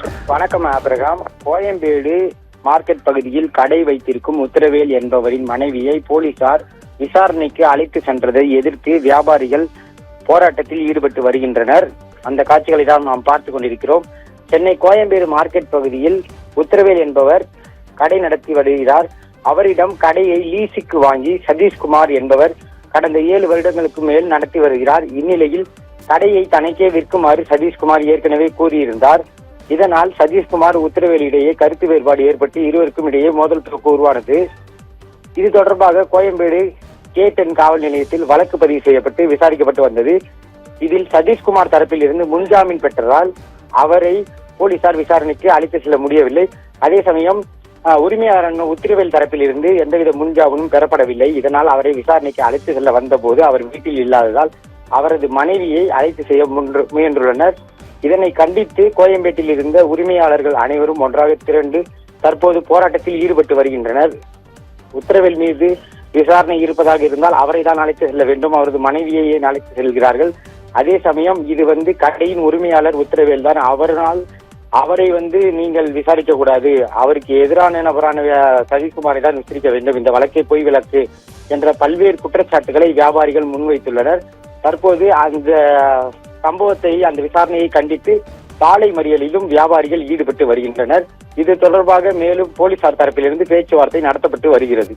வணக்கம் Abraham. Koyambedu market பகுதியில் கடை வைத்திருக்கும் உத்தரவேல் என்பவரின் மனைவியை போலீசார் விசாரணைக்கு அழைத்து சென்றதை எதிர்த்து வியாபாரிகள் போராட்டத்தில் ஈடுபட்டு வருகின்றனர். அந்த காட்சிகளை தான் நாம் பார்த்துக் கொண்டிருக்கிறோம். சென்னை கோயம்பேடு மார்க்கெட் பகுதியில் உத்தரவேல் என்பவர் கடை நடத்தி வருகிறார். அவரிடம் கடையை லீஸுக்கு வாங்கி சதீஷ்குமார் என்பவர் கடந்த 7 வருடங்களுக்கு மேல் நடத்தி வருகிறார். இந்நிலையில் கடையை தனக்கே விற்குமாறு சதீஷ்குமார் ஏற்கனவே கூறியிருந்தார். இதனால் சதீஷ்குமார் உத்தரவேலிடையே கருத்து வேறுபாடு ஏற்பட்டு இருவருக்கும் இடையே மோதல் போக்கு உருவானது. இது தொடர்பாக கோயம்பேடு K10 காவல் நிலையத்தில் வழக்கு பதிவு செய்யப்பட்டு விசாரிக்கப்பட்டு வந்தது. இதில் சதீஷ்குமார் தரப்பில் இருந்து முன்ஜாமீன் பெற்றதால் அவரை போலீசார் விசாரணைக்கு அழைத்து செல்ல முடியவில்லை. அதே சமயம் உரிமையாளர் உத்தரவேல் தரப்பில் இருந்து எந்தவித முன்ஜாமீனும் பெறப்படவில்லை. இதனால் அவரை விசாரணைக்கு அழைத்து செல்ல வந்தபோது அவர் வீட்டில் இல்லாததால் அவரது மனைவியை அழைத்து செய்ய முயன்றுள்ளனர். இதனை கண்டித்து கோயம்பேட்டில் இருந்த உரிமையாளர்கள் அனைவரும் ஒன்றாக திரண்டு தற்போது போராட்டத்தில் ஈடுபட்டு வருகின்றனர். உத்தரவேல் மீது விசாரணை இருப்பதாக இருந்தால் அவரை தான் அழைத்து செல்ல வேண்டும், அவரது மனைவியையே அழைத்து செல்கிறார்கள். அதே சமயம் இது கடையின் உரிமையாளர் உத்தரவேல் தான். அவரை நீங்கள் விசாரிக்க கூடாது, அவருக்கு எதிரான நபரான சதீஷ்குமாரை தான் விசாரிக்க வேண்டும், இந்த வழக்கை பொய் வழக்கு என்ற பல்வேறு குற்றச்சாட்டுகளை வியாபாரிகள் முன்வைத்துள்ளனர். தற்போது அந்த சம்பவத்தை, அந்த விசாரணையை கண்டித்து சாலை மறியலிலும் வியாபாரிகள் ஈடுபட்டு வருகின்றனர். இது தொடர்பாக மேலும் போலீசார் தரப்பிலிருந்து பேச்சுவார்த்தை நடத்தப்பட்டு வருகிறது.